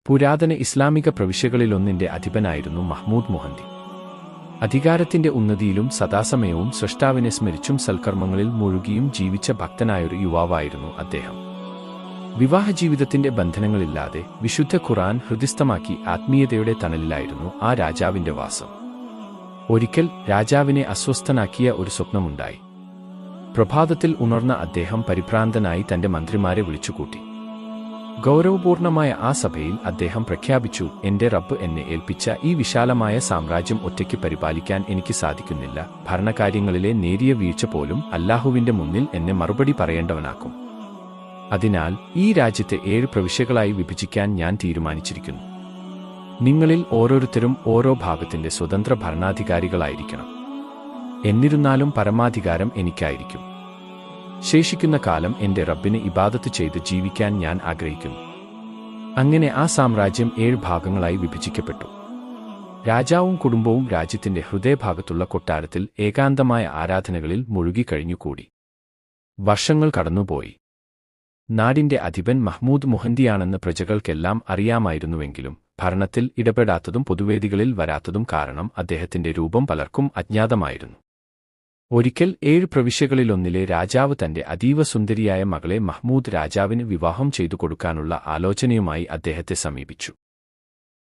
പുരാതന ഇസ്ലാമിക പ്രവിശ്യകളിലൊന്നിന്റെ അധിപനായിരുന്നു മഹ്മൂദ് മുഹന്തി. അധികാരത്തിന്റെ ഉന്നതിയിലും സദാസമയവും സ്രഷ്ടാവിനെ സ്മരിച്ചും സൽക്കർമ്മങ്ങളിൽ മുഴുകിയും ജീവിച്ച ഭക്തനായൊരു യുവാവായിരുന്നു അദ്ദേഹം. വിവാഹജീവിതത്തിന്റെ ബന്ധനങ്ങളില്ലാതെ വിശുദ്ധ ഖുർആൻ ഹൃദിസ്ഥമാക്കി ആത്മീയതയുടെ തണലിലായിരുന്നു ആ രാജാവിന്റെ വാസം. ഒരിക്കൽ രാജാവിനെ അസ്വസ്ഥനാക്കിയ ഒരു സ്വപ്നമുണ്ടായി. പ്രഭാതത്തിൽ ഉണർന്ന അദ്ദേഹം പരിഭ്രാന്തനായി തന്റെ മന്ത്രിമാരെ വിളിച്ചുകൂട്ടി. ഗൗരവപൂർണമായ ആ സഭയിൽ അദ്ദേഹം പ്രഖ്യാപിച്ചു, എന്റെ റബ്ബ് എന്നെ ഏൽപ്പിച്ച ഈ വിശാലമായ സാമ്രാജ്യം ഒറ്റയ്ക്ക് പരിപാലിക്കാൻ എനിക്ക് സാധിക്കുന്നില്ല. ഭരണകാര്യങ്ങളിലെ നേരിയ വീഴ്ച പോലും അല്ലാഹുവിന്റെ മുന്നിൽ എന്നെ മറുപടി പറയേണ്ടവനാക്കും. അതിനാൽ ഈ രാജ്യത്തെ 7 പ്രവിശ്യകളായി വിഭജിക്കാൻ ഞാൻ തീരുമാനിച്ചിരിക്കുന്നു. നിങ്ങളിൽ ഓരോരുത്തരും ഓരോ ഭാഗത്തിന്റെ സ്വതന്ത്ര ഭരണാധികാരികളായിരിക്കണം. എന്നിരുന്നാലും പരമാധികാരം എനിക്കായിരിക്കും. ശേഷിക്കുന്ന കാലം എന്റെ റബ്ബിന് ഇബാദത്ത് ചെയ്ത് ജീവിക്കാൻ ഞാൻ ആഗ്രഹിക്കുന്നു. അങ്ങനെ ആ സാമ്രാജ്യം 7 ഭാഗങ്ങളായി വിഭജിക്കപ്പെട്ടു. രാജാവും കുടുംബവും രാജ്യത്തിന്റെ ഹൃദയഭാഗത്തുള്ള കൊട്ടാരത്തിൽ ഏകാന്തമായ ആരാധനകളിൽ മുഴുകിക്കഴിഞ്ഞുകൂടി. വർഷങ്ങൾ കടന്നുപോയി. നാടിന്റെ അധിപൻ മഹ്മൂദ് മുഹന്തിയാണെന്ന് പ്രജകൾക്കെല്ലാം അറിയാമായിരുന്നുവെങ്കിലും ഭരണത്തിൽ ഇടപെടാത്തതും പൊതുവേദികളിൽ വരാത്തതും കാരണം അദ്ദേഹത്തിന്റെ രൂപം പലർക്കും അജ്ഞാതമായിരുന്നു. ഒരിക്കൽ 7 പ്രവിശ്യകളിലൊന്നിലെ രാജാവ് തന്റെ അതീവ സുന്ദരിയായ മകളെ മഹ്മൂദ് രാജാവിന് വിവാഹം ചെയ്തു കൊടുക്കാനുള്ള ആലോചനയുമായി അദ്ദേഹത്തെ സമീപിച്ചു.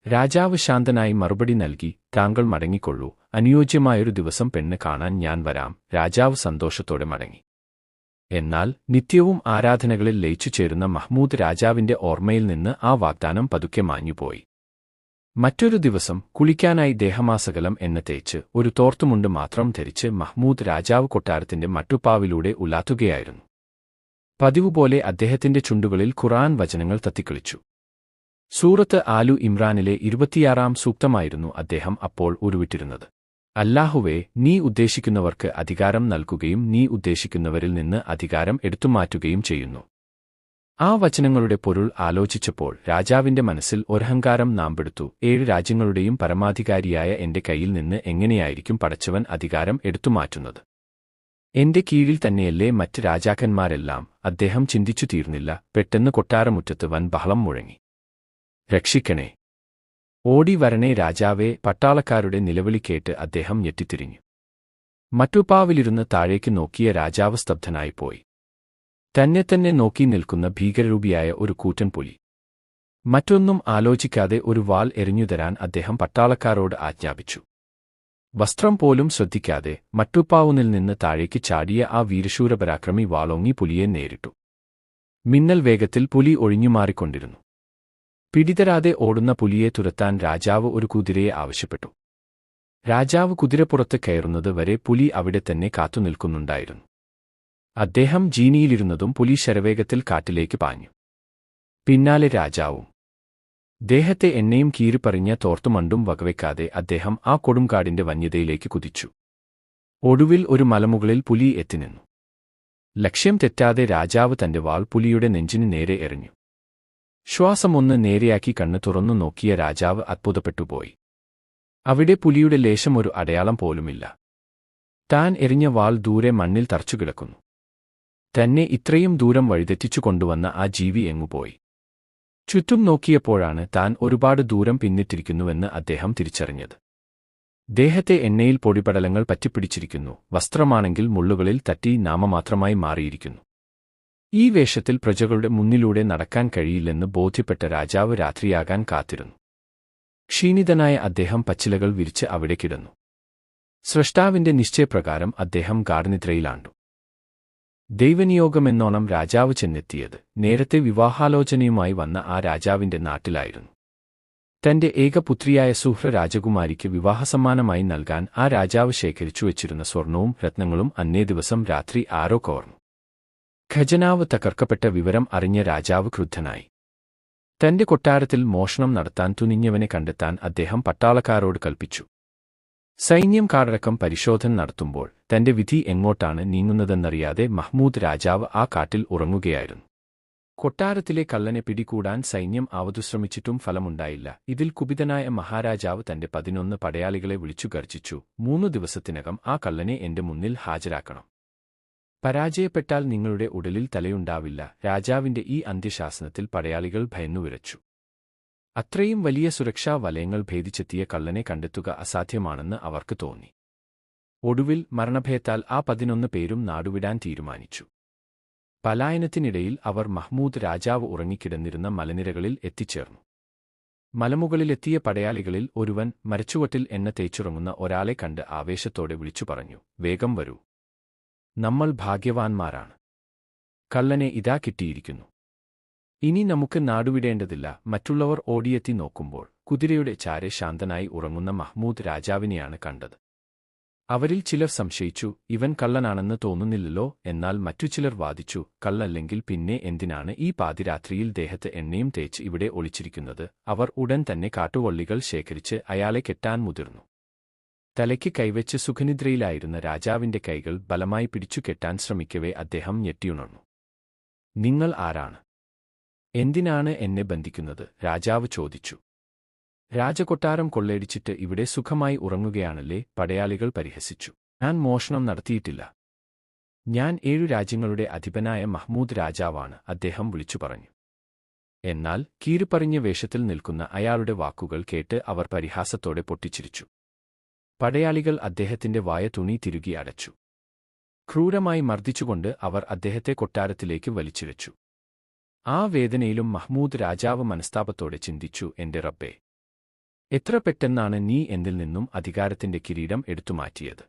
രാജാവ് ശാന്തനായി മറുപടി നൽകി, താങ്കൾ മടങ്ങിക്കൊള്ളൂ, അനുയോജ്യമായൊരു ദിവസം പെണ്ണ് കാണാൻ ഞാൻ വരാം. രാജാവ് സന്തോഷത്തോടെ മടങ്ങി. എന്നാൽ നിത്യവും ആരാധനകളിൽ ലയിച്ചുചേരുന്ന മഹ്മൂദ് രാജാവിന്റെ ഓർമ്മയിൽ നിന്ന് ആ വാഗ്ദാനം പതുക്കെ മാഞ്ഞുപോയി. മറ്റൊരു ദിവസം കുളിക്കാനായി ദേഹമാസകലം എണ്ണ തേച്ച് ഒരു തോർത്തുമുണ്ട് മാത്രം ധരിച്ച് മഹ്മൂദ് രാജാവ് കൊട്ടാരത്തിന്റെ മട്ടുപ്പാവിലൂടെ ഉലാത്തുകയായിരുന്നു. പതിവുപോലെ അദ്ദേഹത്തിന്റെ ചുണ്ടുകളിൽ ഖുർആൻ വചനങ്ങൾ തത്തിക്കളിച്ചു. സൂറത്ത് ആലു ഇമ്രാനിലെ 26-ാം സൂക്തമായിരുന്നു അദ്ദേഹം അപ്പോൾ ഉരുവിട്ടിരുന്നത്. അല്ലാഹുവേ, നീ ഉദ്ദേശിക്കുന്നവർക്ക് അധികാരം നൽകുകയും നീ ഉദ്ദേശിക്കുന്നവരിൽ നിന്ന് അധികാരം എടുത്തുമാറ്റുകയും ചെയ്യുന്നു. ആ വചനങ്ങളുടെ പൊരുൾ ആലോചിച്ചപ്പോൾ രാജാവിന്റെ മനസ്സിൽ ഒരഹങ്കാരം നാമ്പെടുത്തു. 7 രാജ്യങ്ങളുടെയും പരമാധികാരിയായ എന്റെ കയ്യിൽ നിന്ന് എങ്ങനെയായിരിക്കും പടച്ചവൻ അധികാരം എടുത്തുമാറ്റുന്നത്? എന്റെ കീഴിൽ തന്നെയല്ലേ മറ്റ് രാജാക്കന്മാരെല്ലാം? അദ്ദേഹം ചിന്തിച്ചു തീർന്നില്ല. പെട്ടെന്ന് കൊട്ടാരമുറ്റത്ത് വൻ ബഹളം മുഴങ്ങി. രക്ഷിക്കണേ, ഓടി വരണേ രാജാവേ! പട്ടാളക്കാരുടെ നിലവിളി കേട്ട് അദ്ദേഹം ഞെട്ടിത്തിരിഞ്ഞു. മട്ടുപ്പാവിലിരുന്ന് താഴേക്ക് നോക്കിയ രാജാവ് സ്തബ്ധനായിപ്പോയി. തന്നെ നോക്കി നിൽക്കുന്ന ഭീകരരൂപിയായ ഒരു കൂറ്റൻ പുലി. മറ്റൊന്നും ആലോചിക്കാതെ ഒരു വാൾ എറിഞ്ഞുതരാൻ അദ്ദേഹം പട്ടാളക്കാരോട് ആജ്ഞാപിച്ചു. വസ്ത്രം പോലും ശ്രദ്ധിക്കാതെ മട്ടുപ്പാവുനിൽ നിന്ന് താഴേക്ക് ചാടിയ ആ വീരശൂരപരാക്രമി വാളോങ്ങി പുലിയെ നേരിട്ടു. മിന്നൽ വേഗത്തിൽ പുലി ഒഴിഞ്ഞുമാറിക്കൊണ്ടിരുന്നു. പിടിതരാതെ ഓടുന്ന പുലിയെ തുരത്താൻ രാജാവ് ഒരു കുതിരയെ ആവശ്യപ്പെട്ടു. രാജാവ് കുതിരപ്പുറത്ത് കയറുന്നത് വരെ പുലി അവിടെ തന്നെ കാത്തുനിൽക്കുന്നുണ്ടായിരുന്നു. അദ്ദേഹം ജീനിയിലിരുന്നതും പുലി ശരവേഗത്തിൽ കാട്ടിലേക്ക് പാഞ്ഞു. പിന്നാലെ രാജാവും. ദേഹത്തെ എണ്ണയും കീറിപ്പറിഞ്ഞ തോർത്തുമണ്ടും വകവെക്കാതെ അദ്ദേഹം ആ കൊടുംകാടിന്റെ വന്യതയിലേക്ക് കുതിച്ചു. ഒടുവിൽ ഒരു മലമുകളിൽ പുലി എത്തിനിന്നു. ലക്ഷ്യം തെറ്റാതെ രാജാവ് തന്റെ വാൾ പുലിയുടെ നെഞ്ചിന് നേരെ എറിഞ്ഞു. ശ്വാസമൊന്ന് നേരെയാക്കി കണ്ണ് തുറന്നു നോക്കിയ രാജാവ് അത്ഭുതപ്പെട്ടുപോയി. അവിടെ പുലിയുടെ ലേശം ഒരു അടയാളം പോലുമില്ല. താൻ എറിഞ്ഞ വാൾ ദൂരെ മണ്ണിൽ തറച്ചുകിടക്കുന്നു. തന്നെ ഇത്രയും ദൂരം വഴിതെറ്റിച്ചു കൊണ്ടുവന്ന ആ ജീവി എങ്ങുപോയി? ചുറ്റും നോക്കിയപ്പോഴാണ് താൻ ഒരുപാട് ദൂരം പിന്നിട്ടിരിക്കുന്നുവെന്ന് അദ്ദേഹം തിരിച്ചറിഞ്ഞത്. ദേഹത്തെ എണ്ണയിൽ പൊടിപടലങ്ങൾ പറ്റിപ്പിടിച്ചിരിക്കുന്നു. വസ്ത്രമാണെങ്കിൽ മുള്ളുകളിൽ തട്ടി നാമമാത്രമായി മാറിയിരിക്കുന്നു. ഈ വേഷത്തിൽ പ്രജകളുടെ മുന്നിലൂടെ നടക്കാൻ കഴിയില്ലെന്ന് ബോധ്യപ്പെട്ട രാജാവ് രാത്രിയാകാൻ കാത്തിരുന്നു. ക്ഷീണിതനായ അദ്ദേഹം പച്ചിലകൾ വിരിച്ച് അവിടെ കിടന്നു. സ്രഷ്ടാവിന്റെ നിശ്ചയപ്രകാരം അദ്ദേഹം ഗാഠനിദ്രയിലാണ്ടു. ദൈവനിയോഗമെന്നോണം രാജാവ് ചെന്നെത്തിയത് നേരത്തെ വിവാഹാലോചനയുമായി വന്ന ആ രാജാവിന്റെ നാട്ടിലായിരുന്നു. തന്റെ ഏകപുത്രിയായ സുഹ്ര രാജകുമാരിക്ക് വിവാഹസമ്മാനമായി നൽകാൻ ആ രാജാവ് ശേഖരിച്ചു വച്ചിരുന്ന സ്വർണവും രത്നങ്ങളും അന്നേ ദിവസം രാത്രി ആരോ കവർന്നു. ഖജനാവ് തകർക്കപ്പെട്ട വിവരം അറിഞ്ഞ രാജാവ് ക്രുദ്ധനായി. തന്റെ കൊട്ടാരത്തിൽ മോഷണം നടത്താൻ തുനിഞ്ഞവനെ കണ്ടെത്താൻ അദ്ദേഹം പട്ടാളക്കാരോട് കൽപ്പിച്ചു. സൈന്യം കാടടക്കം പരിശോധന നടത്തുമ്പോൾ തന്റെ വിധി എങ്ങോട്ടാണ് നീങ്ങുന്നതെന്നറിയാതെ മഹ്മൂദ് രാജാവ് ആ കാട്ടിൽ ഉറങ്ങുകയായിരുന്നു. കൊട്ടാരത്തിലെ കള്ളനെ പിടികൂടാൻ സൈന്യം ആവതുശ്രമിച്ചിട്ടും ഫലമുണ്ടായില്ല. ഇതിൽ കുപിതനായ മഹാരാജാവ് തന്റെ 11 പടയാളികളെ വിളിച്ചു ഗർജിച്ചു, 3 ദിവസത്തിനകം ആ കള്ളനെ എന്റെ മുന്നിൽ ഹാജരാക്കണം. പരാജയപ്പെട്ടാൽ നിങ്ങളുടെ ഉടലിൽ തലയുണ്ടാവില്ല. രാജാവിന്റെ ഈ അന്ത്യശാസനത്തിൽ പടയാളികൾ ഭയന്നുവിറച്ചു. അത്രയും വലിയ സുരക്ഷാ വലയങ്ങൾ ഭേദിച്ചെത്തിയ കള്ളനെ കണ്ടെത്തുക അസാധ്യമാണെന്ന് അവർക്ക് തോന്നി. ഒടുവിൽ മരണഭയത്താൽ ആ 11 പേരും നാടുവിടാൻ തീരുമാനിച്ചു. പലായനത്തിനിടയിൽ അവർ മഹ്മൂദ് രാജാവ് ഉറങ്ങിക്കിടന്നിരുന്ന മലനിരകളിൽ എത്തിച്ചേർന്നു. മലമുകളിലെത്തിയ പടയാളികളിൽ ഒരുവൻ മരച്ചുവട്ടിൽ എണ്ണ തേച്ചുറങ്ങുന്ന ഒരാളെ കണ്ട് ആവേശത്തോടെ വിളിച്ചു പറഞ്ഞു, വേഗം വരൂ, നമ്മൾ ഭാഗ്യവാന്മാരാണ്. കള്ളനെ ഇതാ കിട്ടിയിരിക്കുന്നു. ഇനി നമുക്ക് നാടുവിടേണ്ടതില്ല. മറ്റുള്ളവർ ഓടിയെത്തി നോക്കുമ്പോൾ കുതിരയുടെ ചാരെ ശാന്തനായി ഉറങ്ങുന്ന മഹ്മൂദ് രാജാവിനെയാണ് കണ്ടത്. അവരിൽ ചിലർ സംശയിച്ചു, ഇവൻ കള്ളനാണെന്ന് തോന്നുന്നില്ലല്ലോ. എന്നാൽ മറ്റു ചിലർ വാദിച്ചു, കള്ളല്ലെങ്കിൽ പിന്നെ എന്തിനാണ് ഈ പാതിരാത്രിയിൽ ദേഹത്ത് എണ്ണയും തേച്ച് ഇവിടെ ഒളിച്ചിരിക്കുന്നത്? അവർ ഉടൻ തന്നെ കാട്ടുവള്ളികൾ ശേഖരിച്ച് അയാളെ കെട്ടാൻ മുതിർന്നു. തലയ്ക്ക് കൈവച്ച് സുഖനിദ്രയിലായിരുന്ന രാജാവിന്റെ കൈകൾ ബലമായി പിടിച്ചു കെട്ടാൻ ശ്രമിക്കവേ അദ്ദേഹം ഞെട്ടിയുണർന്നു. നിങ്ങൾ ആരാണ്? എന്തിനാണ് എന്നെ ബന്ധിക്കുന്നത്? രാജാവ് ചോദിച്ചു. രാജകൊട്ടാരം കൊള്ളയടിച്ചിട്ട് ഇവിടെ സുഖമായി ഉറങ്ങുകയാണല്ലേ? പടയാളികൾ പരിഹസിച്ചു. ഞാൻ മോഷണം നടത്തിയിട്ടില്ല. ഞാൻ 7 രാജ്യങ്ങളുടെ അധിപനായ മഹ്മൂദ് രാജാവാണ്, അദ്ദേഹം വിളിച്ചു പറഞ്ഞു. എന്നാൽ കീറിപ്പറിഞ്ഞ വേഷത്തിൽ നിൽക്കുന്ന അയാളുടെ വാക്കുകൾ കേട്ട് അവർ പരിഹാസത്തോടെ പൊട്ടിച്ചിരിച്ചു. പടയാളികൾ അദ്ദേഹത്തിന്റെ വായ തുണി തിരുകി അടച്ചു. ക്രൂരമായി മർദ്ദിച്ചുകൊണ്ട് അവർ അദ്ദേഹത്തെ കൊട്ടാരത്തിലേക്ക് വലിച്ചിഴച്ചു. ആ വേദനയിലും മഹ്മൂദ് രാജാവ് മനസ്താപത്തോടെ ചിന്തിച്ചു, എന്റെ റബ്ബേ, എത്ര പെട്ടെന്നാണ് നീ എന്നിൽ നിന്നും അധികാരത്തിന്റെ കിരീടം എടുത്തുമാറ്റിയത്.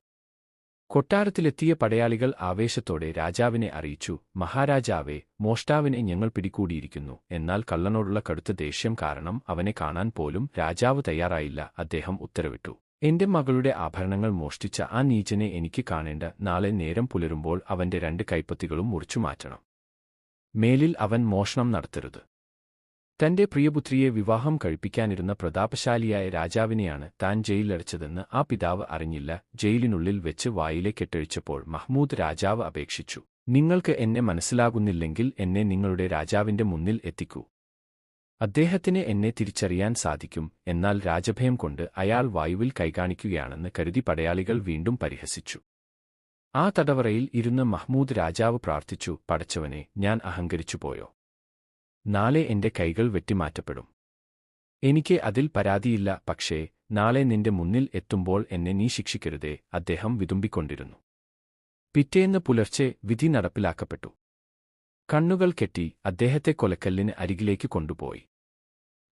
കൊട്ടാരത്തിലെത്തിയ പടയാളികൾ ആവേശത്തോടെ രാജാവിനെ അറിയിച്ചു, മഹാരാജാവേ, മോഷ്ടാവിനെ ഞങ്ങൾ പിടികൂടിയിരിക്കുന്നു. എന്നാൽ കള്ളനോടുള്ള കടുത്ത ദേഷ്യം കാരണം അവനെ കാണാൻ പോലും രാജാവ് തയ്യാറായില്ല. അദ്ദേഹം ഉത്തരവിട്ടു, എന്റെ മകളുടെ ആഭരണങ്ങൾ മോഷ്ടിച്ച ആ നീചനെ എനിക്ക് കാണേണ്ട. നാളെ നേരം പുലരുമ്പോൾ അവന്റെ 2 കൈപ്പത്തികളും മുറിച്ചുമാറ്റണം. മേലിൽ അവൻ മോഷണം നടത്തരുത്. തന്റെ പ്രിയപുത്രിയെ വിവാഹം കഴിപ്പിക്കാനിരുന്ന പ്രതാപശാലിയായ രാജാവിനെയാണ് താൻ ജയിലിലടച്ചതെന്ന് ആ പിതാവ് അറിഞ്ഞില്ല. ജയിലിനുള്ളിൽ വെച്ച് വായിലെ കെട്ടഴിച്ചപ്പോൾ മഹ്മൂദ് രാജാവ് അപേക്ഷിച്ചു, നിങ്ങൾക്ക് എന്നെ മനസ്സിലാകുന്നില്ലെങ്കിൽ എന്നെ നിങ്ങളുടെ രാജാവിന്റെ മുന്നിൽ എത്തിക്കൂ. അദ്ദേഹത്തിന് എന്നെ തിരിച്ചറിയാൻ സാധിക്കും. എന്നാൽ രാജഭയം കൊണ്ട് അയാൾ വായുവിൽ കൈകാണിക്കുകയാണെന്ന് കരുതി പടയാളികൾ വീണ്ടും പരിഹസിച്ചു. ആ തടവറയിൽ ഇരുന്ന് മഹ്മൂദ് രാജാവ് പ്രാർത്ഥിച്ചു, പടച്ചവനെ, ഞാൻ അഹങ്കരിച്ചുപോയോ? നാളെ എന്റെ കൈകൾ വെട്ടിമാറ്റപ്പെടും. എനിക്ക് അതിൽ പരാതിയില്ല. പക്ഷേ നാളെ നിന്റെ മുന്നിൽ എത്തുമ്പോൾ എന്നെ നീ ശിക്ഷിക്കരുതേ. അദ്ദേഹം വിതുമ്പിക്കൊണ്ടിരുന്നു. പിറ്റേന്ന് പുലർച്ചെ വിധി നടപ്പിലാക്കപ്പെട്ടു. കണ്ണുകൾ കെട്ടി അദ്ദേഹത്തെ കൊലക്കല്ലിന് അരികിലേക്ക് കൊണ്ടുപോയി.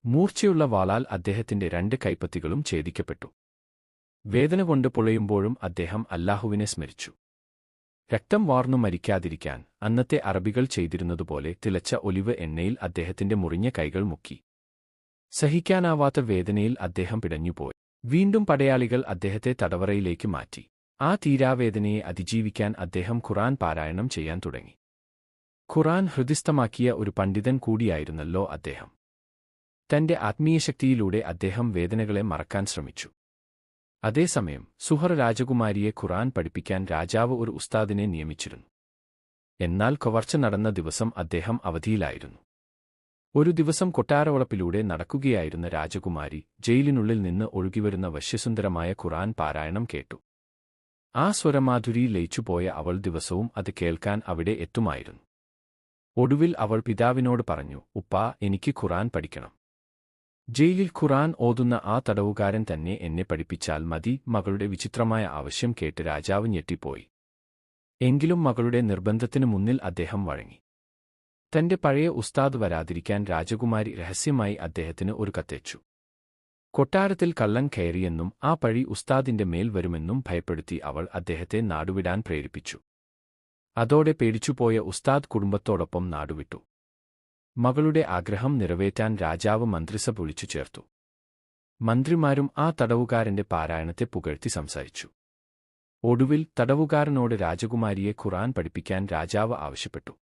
മൂർച്ചയുള്ള വാളാൽ അദ്ദേഹത്തിന്റെ 2 കൈപ്പത്തികളും ഛേദിക്കപ്പെട്ടു. വേദന കൊണ്ട് പുളയുമ്പോഴും അദ്ദേഹം അല്ലാഹുവിനെ സ്മരിച്ചു. രക്തം വാർന്നു മരിക്കാതിരിക്കാൻ അന്നത്തെ അറബികൾ ചെയ്തിരുന്നതുപോലെ തിളച്ച ഒലിവ് എണ്ണയിൽ അദ്ദേഹത്തിന്റെ മുറിഞ്ഞ കൈകൾ മുക്കി. സഹിക്കാനാവാത്ത വേദനയിൽ അദ്ദേഹം പിടഞ്ഞുപോയി. വീണ്ടും പടയാളികൾ അദ്ദേഹത്തെ തടവറയിലേക്ക് മാറ്റി. ആ തീരാവേദനയെ അതിജീവിക്കാൻ അദ്ദേഹം ഖുർആൻ പാരായണം ചെയ്യാൻ തുടങ്ങി. ഖുർആൻ ഹൃദിസ്ഥമാക്കിയ ഒരു പണ്ഡിതൻ കൂടിയായിരുന്നല്ലോ അദ്ദേഹം. തന്റെ ആത്മീയശക്തിയിലൂടെ അദ്ദേഹം വേദനകളെ മറക്കാൻ ശ്രമിച്ചു. അതേസമയം സുഹർ രാജകുമാരിയെ ഖുർആൻ പഠിപ്പിക്കാൻ രാജാവ് ഒരു ഉസ്താദിനെ നിയമിച്ചിരുന്നു. എന്നാൽ കവർച്ച നടന്ന ദിവസം അദ്ദേഹം അവധിയിലായിരുന്നു. ഒരു ദിവസം കൊട്ടാരവളപ്പിലൂടെ നടക്കുകയായിരുന്ന രാജകുമാരി ജയിലിനുള്ളിൽ നിന്ന് ഒഴുകിവരുന്ന വശ്യസുന്ദരമായ ഖുർആൻ പാരായണം കേട്ടു. ആ സ്വരമാധുരിയിൽ ലയിച്ചുപോയ അവൾ ദിവസവും അത് കേൾക്കാൻ അവിടെ എത്തുമായിരുന്നു. ഒടുവിൽ അവൾ പിതാവിനോട് പറഞ്ഞു, ഉപ്പാ, എനിക്ക് ഖുർആൻ പഠിക്കണം. ജയിലിൽ ഖുർആൻ ഓതുന്ന ആ തടവുകാരൻ തന്നെ എന്നെ പഠിപ്പിച്ചാൽ മതി. മകളുടെ വിചിത്രമായ ആവശ്യം കേട്ട് രാജാവ് ഞെട്ടിപ്പോയി. എങ്കിലും മകളുടെ നിർബന്ധത്തിനു മുന്നിൽ അദ്ദേഹം വഴങ്ങി. തന്റെ പഴയ ഉസ്താദ് വരാതിരിക്കാൻ രാജകുമാരി രഹസ്യമായി അദ്ദേഹത്തിന് ഒരു കത്തയച്ചു. കൊട്ടാരത്തിൽ കള്ളൻ കയറിയെന്നും ആ പഴി ഉസ്താദിന്റെ മേൽ വരുമെന്നും ഭയപ്പെടുത്തി അവൾ അദ്ദേഹത്തെ നാടുവിടാൻ പ്രേരിപ്പിച്ചു. അതോടെ പേടിച്ചുപോയ ഉസ്താദ് കുടുംബത്തോടൊപ്പം നാടുവിട്ടു. മകളുടെ ആഗ്രഹം നിറവേറ്റാൻ രാജാവ് മന്ത്രിസഭ വിളിച്ചു ചേർത്തു. മന്ത്രിമാരും ആ തടവുകാരന്റെ പാരായണത്തെ പുകഴ്ത്തി സംസാരിച്ചു. ഒടുവിൽ തടവുകാരനോട് രാജകുമാരിയെ ഖുർആൻ പഠിപ്പിക്കാൻ രാജാവ് ആവശ്യപ്പെട്ടു.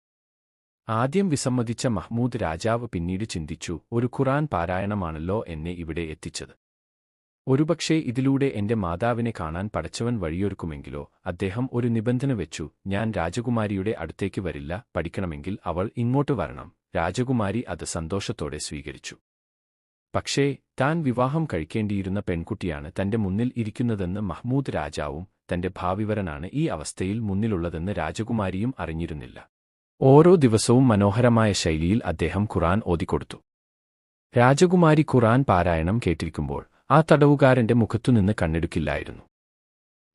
ആദ്യം വിസമ്മതിച്ച മഹ്മൂദ് രാജാവ് പിന്നീട് ചിന്തിച്ചു, ഒരു ഖുർആൻ പാരായണമാണല്ലോ എന്നെ ഇവിടെ എത്തിച്ചത്. ഒരുപക്ഷേ ഇതിലൂടെ എന്റെ മാതാവിനെ കാണാൻ പടച്ചവൻ വഴിയൊരുക്കുമെങ്കിലോ. അദ്ദേഹം ഒരു നിബന്ധന വെച്ചു, ഞാൻ രാജകുമാരിയുടെ അടുത്തേക്ക് വരില്ല, പഠിക്കണമെങ്കിൽ അവൾ ഇങ്ങോട്ട് വരണം. രാജകുമാരി അത് സന്തോഷത്തോടെ സ്വീകരിച്ചു. പക്ഷേ താൻ വിവാഹം കഴിക്കേണ്ടിയിരുന്ന പെൺകുട്ടിയാണ് തന്റെ മുന്നിൽ ഇരിക്കുന്നതെന്ന് മഹ്മൂദ് രാജാവും തന്റെ ഭാവിവരനാണ് ഈ അവസ്ഥയിൽ മുന്നിലുള്ളതെന്ന് രാജകുമാരിയും അറിഞ്ഞിരുന്നില്ല. ഓരോ ദിവസവും മനോഹരമായ ശൈലിയിൽ അദ്ദേഹം ഖുർആൻ ഓതിക്കൊടുത്തു. രാജകുമാരി ഖുർആൻ പാരായണം കേട്ടിരിക്കുമ്പോൾ ആ തടവുകാരന്റെ മുഖത്തുനിന്ന് കണ്ണെടുക്കില്ലായിരുന്നു.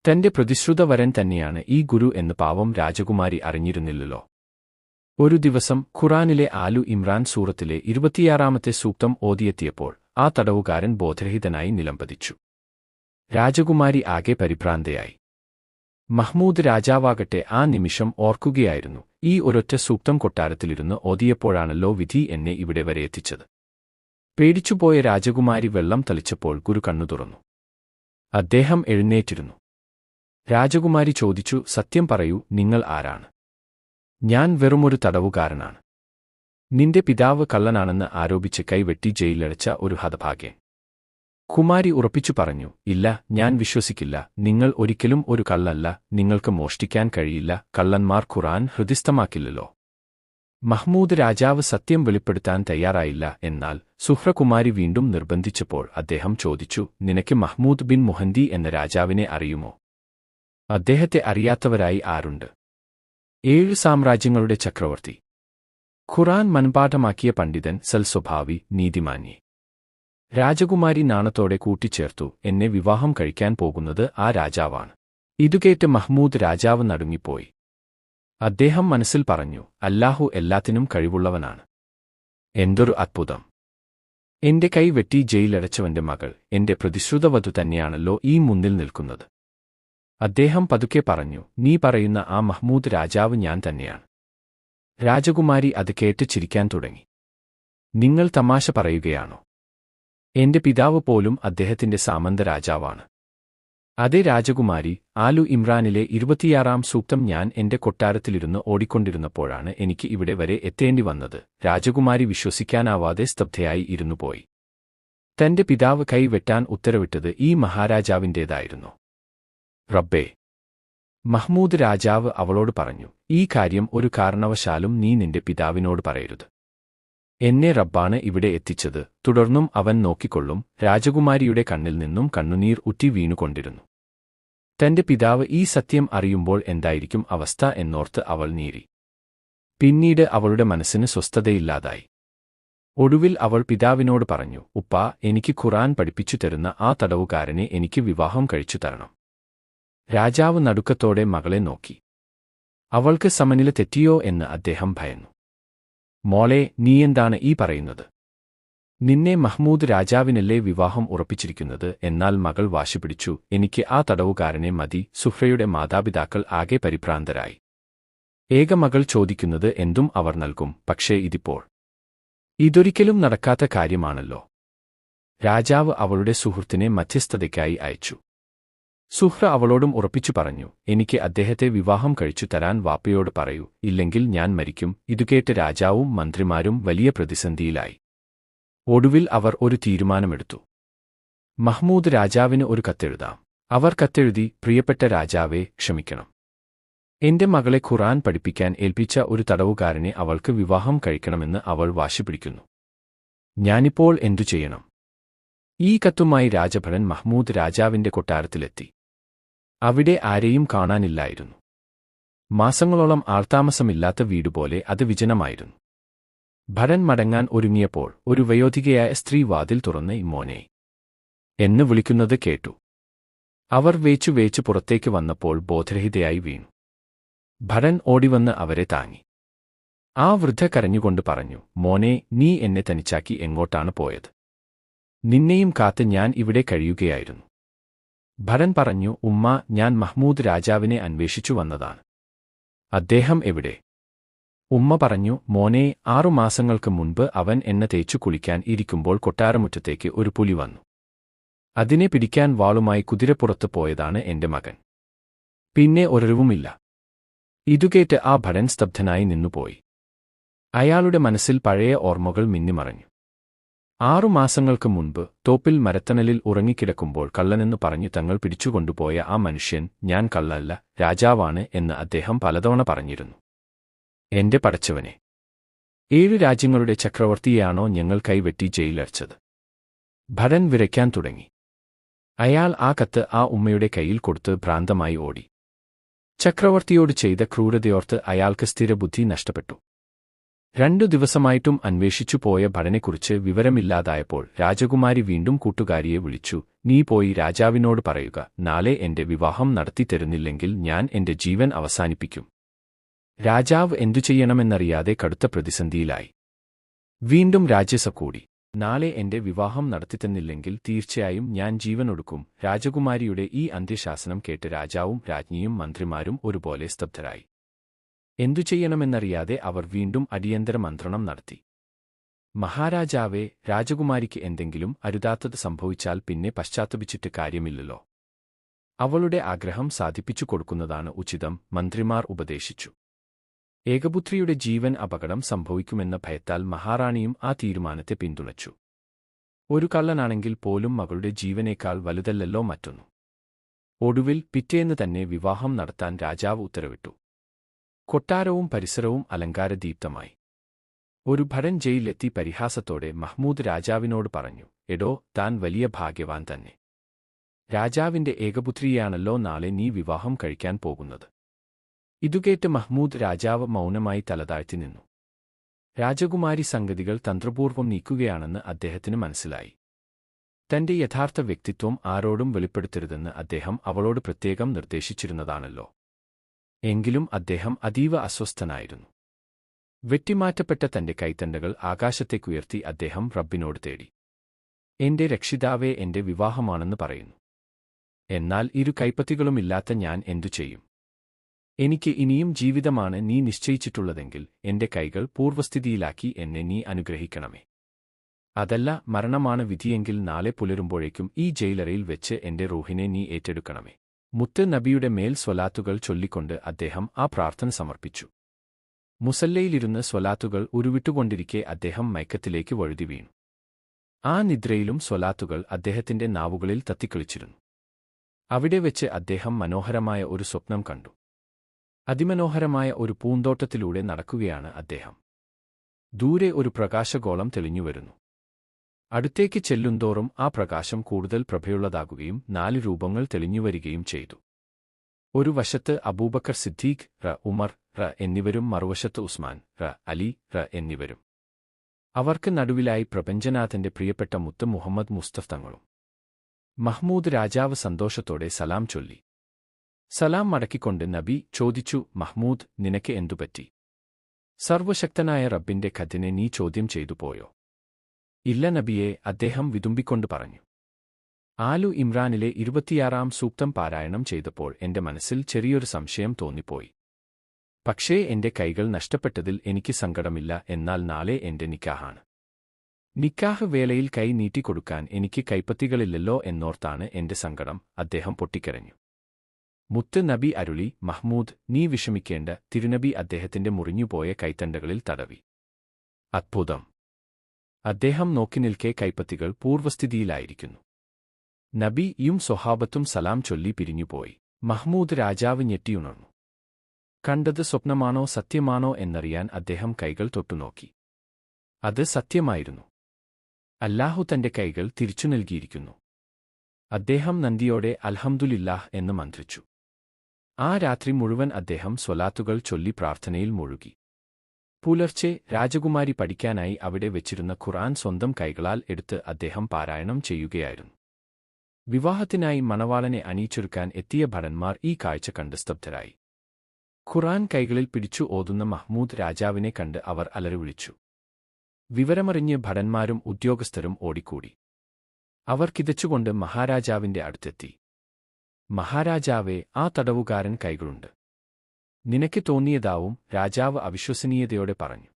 തന്റെ പ്രതിശ്രുത വരൻ തന്നെയാണ് ഈ ഗുരു എന്ന് പാവം രാജകുമാരി അറിഞ്ഞിരുന്നില്ലല്ലോ. ഒരു ദിവസം ഖുർആനിലെ ആലു ഇമ്രാൻ സൂറത്തിലെ 26-ാമത്തെ സൂക്തം ഓതിയെത്തിയപ്പോൾ ആ തടവുകാരൻ ബോധരഹിതനായി നിലംപതിച്ചു. രാജകുമാരി ആകെ പരിഭ്രാന്തയായി. മഹ്മൂദ് രാജാവാകട്ടെ ആ നിമിഷം ഓർക്കുകയായിരുന്നു, ഈ ഒരൊറ്റ സൂക്തം കൊട്ടാരത്തിലിരുന്ന് ഓതിയപ്പോഴാണല്ലോ വിധി എന്നെ ഇവിടെ വരെ എത്തിച്ചത്. പേടിച്ചുപോയ രാജകുമാരി വെള്ളം തളിച്ചപ്പോൾ ഗുരു കണ്ണു തുറന്നു. അദ്ദേഹം എഴുന്നേറ്റിരുന്നു. രാജകുമാരി ചോദിച്ചു, സത്യം പറയൂ, നിങ്ങൾ ആരാണ്? ഞാൻ വെറുമൊരു തടവുകാരനാണ്. നിന്റെ പിതാവ് കള്ളനാണെന്ന് ആരോപിച്ച് കൈവെട്ടി ജയിലിലടച്ച ഒരു ഹതഭാഗ്യൻ. കുമാരി ഉറപ്പിച്ചു പറഞ്ഞു, ഇല്ല, ഞാൻ വിശ്വസിക്കില്ല. നിങ്ങൾ ഒരിക്കലും ഒരു കള്ളല്ല. നിങ്ങൾക്ക് മോഷ്ടിക്കാൻ കഴിയില്ല. കള്ളന്മാർ ഖുർആൻ ഹൃദിസ്ഥമാക്കില്ലല്ലോ. മഹ്മൂദ് രാജാവ് സത്യം വെളിപ്പെടുത്താൻ തയ്യാറായില്ല. എന്നാൽ സുഹ്റകുമാരി വീണ്ടും നിർബന്ധിച്ചപ്പോൾ അദ്ദേഹം ചോദിച്ചു, നിനക്ക് മഹ്മൂദ് ബിൻ മുഹന്തി എന്ന രാജാവിനെ അറിയുമോ? അദ്ദേഹത്തെ അറിയാത്തവരായി ആരുണ്ട്? 7 സാമ്രാജ്യങ്ങളുടെ ചക്രവർത്തി, ഖുർആൻ മനപാഠമാക്കിയ പണ്ഡിതൻ, സൽസ്വഭാവി, നീതിമാന്യെ. രാജകുമാരി നാണത്തോടെ കൂട്ടിച്ചേർത്തു, എന്നെ വിവാഹം കഴിക്കാൻ പോകുന്നത് ആ രാജാവാണ്. ഇതുകേട്ട് മഹ്മൂദ് രാജാവ് നടുങ്ങിപ്പോയി. അദ്ദേഹം മനസ്സിൽ പറഞ്ഞു, അല്ലാഹു എല്ലാത്തിനും കഴിവുള്ളവനാണ്. എന്തൊരു അത്ഭുതം! എന്റെ കൈ വെട്ടി ജയിലടച്ചവന്റെ മകൾ എന്റെ പ്രതിശ്രുതവധു തന്നെയാണല്ലോ ഈ മുന്നിൽ നിൽക്കുന്നത്. അദ്ദേഹം പതുക്കെ പറഞ്ഞു, നീ പറയുന്ന ആ മഹ്മൂദ് രാജാവ് ഞാൻ തന്നെയാണ്. രാജകുമാരി അത് കേട്ട് ചിരിക്കാൻ തുടങ്ങി. നിങ്ങൾ തമാശ പറയുകയാണോ? എന്റെ പിതാവ് പോലും അദ്ദേഹത്തിന്റെ സാമന്ത രാജാവാണ്. അതേ രാജകുമാരി, ആലു ഇമ്രാനിലെ 26-ാം സൂക്തം ഞാൻ എന്റെ കൊട്ടാരത്തിലിരുന്ന് ഓടിക്കൊണ്ടിരുന്നപ്പോഴാണ് എനിക്ക് ഇവിടെ വരെ എത്തേണ്ടി വന്നത്. രാജകുമാരി വിശ്വസിക്കാനാവാതെ സ്തബ്ധയായി ഇരുന്നുപോയി. തന്റെ പിതാവ് കൈ വെട്ടാൻ ഉത്തരവിട്ടത് ഈ മഹാരാജാവിന്റേതായിരുന്നു. റബ്ബേ! മഹ്മൂദ് രാജാവ് അവളോട് പറഞ്ഞു, ഈ കാര്യം ഒരു കാരണവശാലും നീ നിന്റെ പിതാവിനോട് പറയരുത്. എന്നെ റബ്ബാണ് ഇവിടെ എത്തിച്ചത്. തുടർന്നും അവൻ നോക്കിക്കൊള്ളും. രാജകുമാരിയുടെ കണ്ണിൽ നിന്നും കണ്ണുനീർ ഉറ്റി വീണുകൊണ്ടിരുന്നു. തന്റെ പിതാവ് ഈ സത്യം അറിയുമ്പോൾ എന്തായിരിക്കും അവസ്ഥ എന്നോർത്ത് അവൾ നീറി. പിന്നീട് അവളുടെ മനസ്സിന് സ്വസ്ഥതയില്ലാതായി. ഒടുവിൽ അവൾ പിതാവിനോട് പറഞ്ഞു, ഉപ്പാ, എനിക്ക് ഖുർആൻ പഠിപ്പിച്ചു തരുന്ന ആ തടവുകാരനെ എനിക്ക് വിവാഹം കഴിച്ചു തരണം. രാജാവ് നടുക്കത്തോടെ മകളെ നോക്കി. അവൾക്ക് സമനില തെറ്റിയോ എന്ന് അദ്ദേഹം ഭയന്നു. മോളെ, നീയെന്താണ് ഈ പറയുന്നത്? നിന്നെ മഹ്മൂദ് രാജാവിനല്ലേ വിവാഹം ഉറപ്പിച്ചിരിക്കുന്നത്? എന്നാൽ മകൾ വാശിപിടിച്ചു, എനിക്ക് ആ തടവുകാരനെ മതി. സുഹ്റയുടെ മാതാപിതാക്കൾ ആകെ പരിഭ്രാന്തരായി. ഏക മകൾ ചോദിക്കുന്നത് എന്തും അവർ നൽകും. പക്ഷേ ഇതിപ്പോൾ ഇതൊരിക്കലും നടക്കാത്ത കാര്യമാണല്ലോ. രാജാവ് അവളുടെ സുഹൃത്തിനെ മധ്യസ്ഥതയ്ക്കായി അയച്ചു. സുഹ്റ അവളോടും ഉറപ്പിച്ചു പറഞ്ഞു, എനിക്ക് അദ്ദേഹത്തെ വിവാഹം കഴിച്ചു തരാൻ വാപ്പയോട് പറയൂ, ഇല്ലെങ്കിൽ ഞാൻ മരിക്കും. ഇതുകേട്ട് രാജാവും മന്ത്രിമാരും വലിയ പ്രതിസന്ധിയിലായി. ഒടുവിൽ അവർ ഒരു തീരുമാനമെടുത്തു. മഹ്മൂദ് രാജാവിന് ഒരു കത്തെഴുതാം. അവർ കത്തെഴുതി, പ്രിയപ്പെട്ട രാജാവേ, ക്ഷമിക്കണം. എന്റെ മകളെ ഖുർആൻ പഠിപ്പിക്കാൻ ഏൽപ്പിച്ച ഒരു തടവുകാരനെ അവൾക്ക് വിവാഹം കഴിക്കണമെന്ന് അവൾ വാശിപിടിക്കുന്നു. ഞാനിപ്പോൾ എന്തു ചെയ്യണം? ഈ കത്തുമായി രാജഭടൻ മഹ്മൂദ് രാജാവിന്റെ കൊട്ടാരത്തിലെത്തി. അവിടെ ആരെയും കാണാനില്ലായിരുന്നു. മാസങ്ങളോളം ആൾത്താമസമില്ലാത്ത വീടുപോലെ അത് വിജനമായിരുന്നു. ഭടൻ മടങ്ങാൻ ഒരുങ്ങിയപ്പോൾ ഒരു വയോധികയായ സ്ത്രീ വാതിൽ തുറന്ന് മോനെ എന്ന് വിളിക്കുന്നത് കേട്ടു. അവർ വേച്ചു പുറത്തേക്ക് വന്നപ്പോൾ ബോധരഹിതയായി വീണു. ഭടൻ ഓടിവന്ന് അവരെ താങ്ങി. ആ വൃദ്ധ കരഞ്ഞുകൊണ്ട് പറഞ്ഞു, മോനെ, നീ എന്നെ തനിച്ചാക്കി എങ്ങോട്ടാണ് പോയത്? നിന്നെയും കാത്ത് ഞാൻ ഇവിടെ കഴിയുകയായിരുന്നു. ഭടൻ പറഞ്ഞു, ഉമ്മ, ഞാൻ മഹ്മൂദ് രാജാവിനെ അന്വേഷിച്ചു വന്നതാണ്. അദ്ദേഹം എവിടെ? ഉമ്മ പറഞ്ഞു, മോനെ, 6 മാസങ്ങൾക്ക് മുൻപ് അവൻ എണ്ണ തേച്ചു കുളിക്കാൻ ഇരിക്കുമ്പോൾ കൊട്ടാരമുറ്റത്തേക്ക് ഒരു പുലി വന്നു. അതിനെ പിടിക്കാൻ വാളുമായി കുതിരപ്പുറത്ത് പോയതാണ് എന്റെ മകൻ. പിന്നെ ഒരറിവുമില്ല. ഇതുകേട്ട് ആ ഭടൻ സ്തബ്ധനായി നിന്നുപോയി. അയാളുടെ മനസ്സിൽ പഴയ ഓർമ്മകൾ മിന്നിമറഞ്ഞു. 6 മാസങ്ങൾക്ക് മുൻപ് തോപ്പിൽ മരത്തണലിൽ ഉറങ്ങിക്കിടക്കുമ്പോൾ കള്ളനെന്ന് പറഞ്ഞു തങ്ങൾ പിടിച്ചുകൊണ്ടുപോയ ആ മനുഷ്യൻ ഞാൻ കള്ളനല്ല, രാജാവാണ് എന്ന് അദ്ദേഹം പലതവണ പറഞ്ഞിരുന്നു. എന്റെ പടച്ചവനെ, 7 രാജ്യങ്ങളുടെ ചക്രവർത്തിയെയാണോ ഞങ്ങൾ കൈവെട്ടി ജയിലടച്ചത്? ഭടൻ വിറയ്ക്കാൻ തുടങ്ങി. അയാൾ ആ കത്ത് ആ ഉമ്മയുടെ കയ്യിൽ കൊടുത്ത് ഭ്രാന്തമായി ഓടി. ചക്രവർത്തിയോട് ചെയ്ത ക്രൂരതയോർത്ത് അയാൾക്ക് സ്ഥിരബുദ്ധി നഷ്ടപ്പെട്ടു. 2 ദിവസമായിട്ടും അന്വേഷിച്ചു പോയ ഭടനെക്കുറിച്ച് വിവരമില്ലാതായപ്പോൾ രാജകുമാരി വീണ്ടും കൂട്ടുകാരിയെ വിളിച്ചു. നീ പോയി രാജാവിനോട് പറയുക, നാളെ എന്റെ വിവാഹം നടത്തിത്തരുന്നില്ലെങ്കിൽ ഞാൻ എന്റെ ജീവൻ അവസാനിപ്പിക്കും. രാജാവ് എന്തു ചെയ്യണമെന്നറിയാതെ കടുത്ത പ്രതിസന്ധിയിലായി. വീണ്ടും രാജ്യസഭ കൂടി. നാളെ എന്റെ വിവാഹം നടത്തിത്തന്നില്ലെങ്കിൽ തീർച്ചയായും ഞാൻ ജീവനൊടുക്കും. രാജകുമാരിയുടെ ഈ അന്ത്യശാസനം കേട്ട് രാജാവും രാജ്ഞിയും മന്ത്രിമാരും ഒരുപോലെ സ്തബ്ധരായി. എന്തു ചെയ്യണമെന്നറിയാതെ അവർ വീണ്ടും അടിയന്തര മന്ത്രണം നടത്തി. മഹാരാജാവേ, രാജകുമാരിക്ക് എന്തെങ്കിലും അരുതാത്തത് സംഭവിച്ചാൽ പിന്നെ പശ്ചാത്തപിച്ചിട്ട് കാര്യമില്ലല്ലോ. അവളുടെ ആഗ്രഹം സാധിപ്പിച്ചു കൊടുക്കുന്നതാണ് ഉചിതം, മന്ത്രിമാർ ഉപദേശിച്ചു. ഏകപുത്രിയുടെ ജീവൻ അപകടം സംഭവിക്കുമെന്ന ഭയത്താൽ മഹാറാണിയും ആ തീരുമാനത്തെ പിന്തുണച്ചു. ഒരു കള്ളനാണെങ്കിൽ പോലും മകളുടെ ജീവനേക്കാൾ വലുതല്ലല്ലോ മറ്റൊന്നു. ഒടുവിൽ പിറ്റേന്ന് തന്നെ വിവാഹം നടത്താൻ രാജാവ് ഉത്തരവിട്ടു. കൊട്ടാരവും പരിസരവും അലങ്കാരദീപ്തമായി. ഒരു ഭടൻ ജയിലെത്തി പരിഹാസത്തോടെ മഹ്മൂദ് രാജാവിനോട് പറഞ്ഞു, എടോ, താൻ വലിയ ഭാഗ്യവാൻ തന്നെ. രാജാവിന്റെ ഏകപുത്രിയാണല്ലോ നാളെ നീ വിവാഹം കഴിക്കാൻ പോകുന്നത്. ഇതുകേട്ട് മഹ്മൂദ് രാജാവ് മൗനമായി തലതാഴ്ത്തി നിന്നു. രാജകുമാരി സംഗതികൾ തന്ത്രപൂർവ്വം നീക്കുകയാണെന്ന് അദ്ദേഹത്തിന് മനസ്സിലായി. തന്റെ യഥാർത്ഥ വ്യക്തിത്വം ആരോടും വെളിപ്പെടുത്തരുതെന്ന് അദ്ദേഹം അവളോട് പ്രത്യേകം നിർദ്ദേശിച്ചിരുന്നതാണല്ലോ. എങ്കിലും അദ്ദേഹം അതീവ അസ്വസ്ഥനായിരുന്നു. വെട്ടിമാറ്റപ്പെട്ട തന്റെ കൈത്തണ്ടകൾ ആകാശത്തേക്കുയർത്തി അദ്ദേഹം റബ്ബിനോട് തേടി. എന്റെ രക്ഷിതാവേ, എന്റെ വിവാഹമാണെന്ന് പറയുന്നു. എന്നാൽ ഇരു കൈപ്പത്തികളുമില്ലാത്ത ഞാൻ എന്തു ചെയ്യും? എനിക്ക് ഇനിയും ജീവിതമാണ് നീ നിശ്ചയിച്ചിട്ടുള്ളതെങ്കിൽ എന്റെ കൈകൾ പൂർവ്വസ്ഥിതിയിലാക്കി എന്നെ നീ അനുഗ്രഹിക്കണമേ. അതല്ല, മരണമാണ് വിധിയെങ്കിൽ നാളെ പുലരുമ്പോഴേക്കും ഈ ജയിലറയിൽ വെച്ച് എന്റെ റൂഹിനെ നീ ഏറ്റെടുക്കണമേ. മുത്ത് നബിയുടെ മേൽ സ്വലാത്തുകൾ ചൊല്ലിക്കൊണ്ട് അദ്ദേഹം ആ പ്രാർത്ഥന സമർപ്പിച്ചു. മുസല്ലയിലിരുന്ന് സ്വലാത്തുകൾ ഉരുവിട്ടുകൊണ്ടിരിക്കെ അദ്ദേഹം മയക്കത്തിലേക്ക് വഴുതി വീണു. ആ നിദ്രയിലും സ്വലാത്തുകൾ അദ്ദേഹത്തിന്റെ നാവുകളിൽ തത്തിക്കളിച്ചിരുന്നു. അവിടെ വെച്ച് അദ്ദേഹം മനോഹരമായ ഒരു സ്വപ്നം കണ്ടു. അതിമനോഹരമായ ഒരു പൂന്തോട്ടത്തിലൂടെ നടക്കുകയാണ് അദ്ദേഹം. ദൂരെ ഒരു പ്രകാശഗോളം തെളിഞ്ഞുവരുന്നു. അടുത്തേക്ക് ചെല്ലുന്തോറും ആ പ്രകാശം കൂടുതൽ പ്രഭയുള്ളതാകുകയും 4 രൂപങ്ങൾ തെളിഞ്ഞുവരികയും ചെയ്തു. ഒരു വശത്ത് അബൂബക്കർ സിദ്ദീഖ് ഉമർ എന്നിവരും മറുവശത്ത് ഉസ്മാൻ അലി എന്നിവരും. അവർക്ക് നടുവിലായി പ്രപഞ്ചനാഥന്റെ പ്രിയപ്പെട്ട മുത്ത് മുഹമ്മദ് മുസ്തഫ തങ്ങളും. മഹ്മൂദ് രാജാവ് സന്തോഷത്തോടെ സലാം ചൊല്ലി. സലാം മടക്കിക്കൊണ്ട് നബി ചോദിച്ചു, മഹ്മൂദ്, നിനക്ക് എന്തുപറ്റി? സർവശക്തനായ റബ്ബിന്റെ ഖദിനെ നീ ചോദ്യം ചെയ്തു പോയോ? ഇല്ല നബിയെ, അദ്ദേഹം വിതുമ്പിക്കൊണ്ട് പറഞ്ഞു. ആലു ഇമ്രാനിലെ 26-ാം സൂക്തം പാരായണം ചെയ്തപ്പോൾ എന്റെ മനസ്സിൽ ചെറിയൊരു സംശയം തോന്നിപ്പോയി. പക്ഷേ എന്റെ കൈകൾ നഷ്ടപ്പെട്ടതിൽ എനിക്ക് സങ്കടമില്ല. എന്നാൽ നാളെ എന്റെ നിക്കാഹാണ്. നിക്കാഹ് വേളയിൽ കൈ നീട്ടിക്കൊടുക്കാൻ എനിക്ക് കൈപ്പത്തികളില്ലല്ലോ എന്നോർത്താണ് എന്റെ സങ്കടം. അദ്ദേഹം പൊട്ടിക്കരഞ്ഞു. മുത്ത് നബി അരുളി, മഹ്മൂദ്, നീ വിഷമിക്കേണ്ട. തിരുനബി അദ്ദേഹത്തിന്റെ മുറിഞ്ഞുപോയ കൈത്തണ്ടകളിൽ തടവി. അത്ഭുതം! അദ്ദേഹം നോക്കിനിൽക്കെ കൈപ്പത്തികൾ പൂർവ്വസ്ഥിതിയിലായിരിക്കുന്നു. നബിയും സ്വഹാബത്തും സലാം ചൊല്ലി പിരിഞ്ഞുപോയി. മഹ്മൂദ് രാജാവ് ഞെട്ടിയുണർന്നു. കണ്ടത് സ്വപ്നമാണോ സത്യമാണോ എന്നറിയാൻ അദ്ദേഹം കൈകൾ തൊട്ടുനോക്കി. അത് സത്യമായിരുന്നു. അല്ലാഹു തന്റെ കൈകൾ തിരിച്ചു നൽകിയിരിക്കുന്നു. അദ്ദേഹം നന്ദിയോടെ അൽഹംദുലില്ലാഹ് എന്ന് മന്ത്രിച്ചു. ആ രാത്രി മുഴുവൻ അദ്ദേഹം സ്വലാത്തുകൾ ചൊല്ലി പ്രാർത്ഥനയിൽ മുഴുകി. പുലർച്ചെ രാജകുമാരി പഠിക്കാനായി അവിടെ വെച്ചിരുന്ന ഖുർആൻ സ്വന്തം കൈകളാൽ എടുത്ത് അദ്ദേഹം പാരായണം ചെയ്യുകയായിരുന്നു. വിവാഹത്തിനായി മണവാളനെ അണിയിച്ചൊരുക്കാൻ എത്തിയ ഭടന്മാർ ഈ കാഴ്ച കണ്ട് സ്തബ്ധരായി. ഖുർആൻ കൈകളിൽ പിടിച്ചു ഓതുന്ന മഹ്മൂദ് രാജാവിനെ കണ്ട് അവർ അലറിവിളിച്ചു. വിവരമറിഞ്ഞ് ഭടന്മാരും ഉദ്യോഗസ്ഥരും ഓടിക്കൂടി. അവർ കിതച്ചുകൊണ്ട് മഹാരാജാവിന്റെ അടുത്തെത്തി. മഹാരാജാവേ, ആ തടവുകാരൻ കൈകളുണ്ട്. നിനക്ക് തോന്നിയതാവും, രാജാവ് അവിശ്വസനീയതയോടെ പറഞ്ഞു.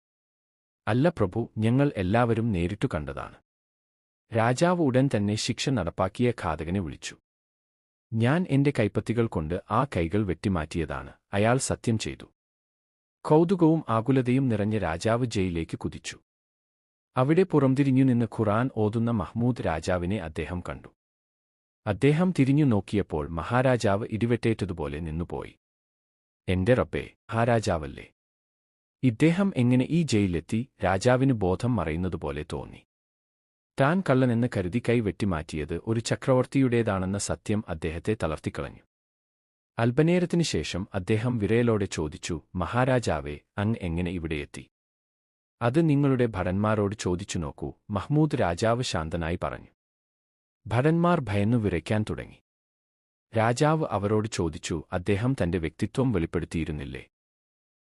അല്ല പ്രഭു, ഞങ്ങൾ എല്ലാവരും നേരിട്ടു കണ്ടതാണ്. രാജാവ് ഉടൻ തന്നെ ശിക്ഷ നടപ്പാക്കിയ ഘാതകനെ വിളിച്ചു. ഞാൻ എന്റെ കൈപ്പത്തികൾ കൊണ്ട് ആ കൈകൾ വെട്ടിമാറ്റിയതാണ്. അയാൾ സത്യം ചെയ്തു. കൗതുകവും ആകുലതയും നിറഞ്ഞ രാജാവ് ജയിലിലേക്ക് കുതിച്ചു. അവിടെ പുറംതിരിഞ്ഞുനിന്ന് ഖുർആൻ ഓതുന്ന മഹ്മൂദ് രാജാവിനെ അദ്ദേഹം കണ്ടു. അദ്ദേഹം തിരിഞ്ഞു നോക്കിയപ്പോൾ മഹാരാജാവ് ഇടിവെട്ടേറ്റതുപോലെ നിന്നുപോയി. എന്റെ റബ്ബേ, മഹാരാജാവല്ലേ! ഇദ്ദേഹം എങ്ങനെ ഈ ജയിലിലെത്തി? രാജാവിന് ബോധം മറയുന്നതുപോലെ തോന്നി. താൻ കള്ളനെന്ന് കരുതി കൈ വെട്ടിമാറ്റിയത് ഒരു ചക്രവർത്തിയുടേതാണെന്ന സത്യം അദ്ദേഹത്തെ തളർത്തിക്കളഞ്ഞു. അല്പനേരത്തിനു ശേഷം അദ്ദേഹം വിറയലോടെ ചോദിച്ചു, മഹാരാജാവേ, അങ്ങ് എങ്ങനെ ഇവിടെയെത്തി? അത് നിങ്ങളുടെ ഭടന്മാരോട് ചോദിച്ചു നോക്കൂ. മഹ്മൂദ് രാജാവ് ശാന്തനായി പറഞ്ഞു. ഭടന്മാർ ഭയന്നു വിറയ്ക്കാൻ തുടങ്ങി. രാജാവ് അവരോട് ചോദിച്ചു, അദ്ദേഹം തന്റെ വ്യക്തിത്വം വെളിപ്പെടുത്തിയിരുന്നില്ലേ?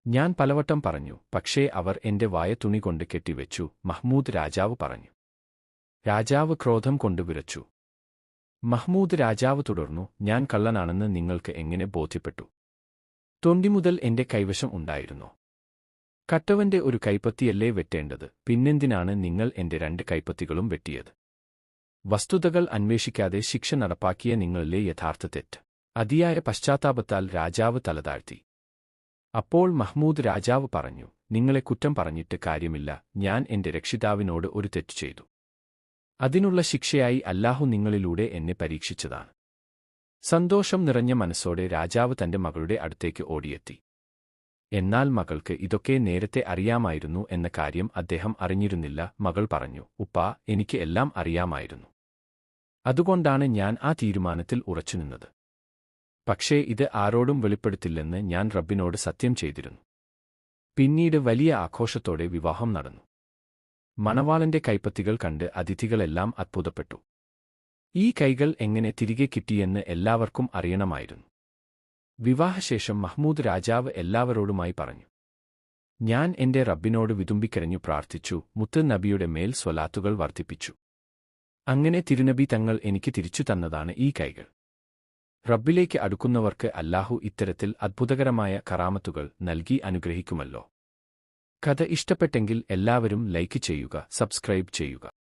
ഞാൻ പലവട്ടം പറഞ്ഞു, പക്ഷേ അവർ എന്റെ വായ തുണികൊണ്ട് കെട്ടിവെച്ചു. മഹ്മൂദ് രാജാവ് പറഞ്ഞു. രാജാവ് ക്രോധം കൊണ്ട് വിറച്ചു. മഹ്മൂദ് രാജാവ് തുടർന്നു, ഞാൻ കള്ളനാണെന്ന് നിങ്ങൾക്ക് എങ്ങനെ ബോധ്യപ്പെട്ടു? തൊണ്ടി മുതൽ എന്റെ കൈവശം ഉണ്ടായിരുന്നോ? കട്ടവന്റെ ഒരു കൈപ്പത്തിയല്ലേ വെട്ടേണ്ടത്? പിന്നെന്തിനാണ് നിങ്ങൾ എന്റെ 2 കൈപ്പത്തികളും വെട്ടിയത്? വസ്തുതകൾ അന്വേഷിക്കാതെ ശിക്ഷ നടപ്പാക്കിയ നിങ്ങളിലെ യഥാർത്ഥ തെറ്റ്. അതിയായ പശ്ചാത്താപത്താൽ രാജാവ് തലതാഴ്ത്തി. അപ്പോൾ മഹ്മൂദ് രാജാവ് പറഞ്ഞു, നിങ്ങളെ കുറ്റം പറഞ്ഞിട്ട് കാര്യമില്ല. ഞാൻ എന്റെ രക്ഷിതാവിനോട് ഒരു തെറ്റു ചെയ്തു. അതിനുള്ള ശിക്ഷയായി അല്ലാഹു നിങ്ങളിലൂടെ എന്നെ പരീക്ഷിച്ചതാണ്. സന്തോഷം നിറഞ്ഞ മനസ്സോടെ രാജാവ് തന്റെ മകളുടെ അടുത്തേക്ക് ഓടിയെത്തി. എന്നാൽ മകൾക്ക് ഇതൊക്കെ നേരത്തെ അറിയാമായിരുന്നു എന്ന കാര്യം അദ്ദേഹം അറിഞ്ഞിരുന്നില്ല. മകൾ പറഞ്ഞു, ഉപ്പാ, എനിക്ക് എല്ലാം അറിയാമായിരുന്നു. അതുകൊണ്ടാണ് ഞാൻ ആ തീരുമാനത്തിൽ ഉറച്ചുനിന്നത്. പക്ഷേ ഇത് ആരോടും വെളിപ്പെടുത്തില്ലെന്ന് ഞാൻ റബ്ബിനോട് സത്യം ചെയ്തിരുന്നു. പിന്നീട് വലിയ ആഘോഷത്തോടെ വിവാഹം നടന്നു. മണവാളന്റെ കൈപ്പത്തികൾ കണ്ട് അതിഥികളെല്ലാം അത്ഭുതപ്പെട്ടു. ഈ കൈകൾ എങ്ങനെ തിരികെ കിട്ടിയെന്ന് എല്ലാവർക്കും അറിയണമായിരുന്നു. വിവാഹശേഷം മഹ്മൂദ് രാജാവ് എല്ലാവരോടുമായി പറഞ്ഞു, ഞാൻ എന്റെ റബ്ബിനോട് വിതുമ്പിക്കരഞ്ഞു പ്രാർത്ഥിച്ചു. മുത്ത് നബിയുടെ മേൽ സ്വലാത്തുകൾ വർദ്ധിപ്പിച്ചു. അങ്ങനെ തിരുനബി തങ്ങൾ എനിക്ക് തിരിച്ചു തന്നതാണ് ഈ കൈകൾ. റബ്ബിലേക്ക് അടുക്കുന്നവർക്ക് അല്ലാഹു ഇത്തരത്തിൽ അത്ഭുതകരമായ കറാമത്തുകൾ നൽകി അനുഗ്രഹിക്കുമല്ലോ. കഥ ഇഷ്ടപ്പെട്ടെങ്കിൽ എല്ലാവരും ലൈക്ക് ചെയ്യുക, സബ്സ്ക്രൈബ് ചെയ്യുക.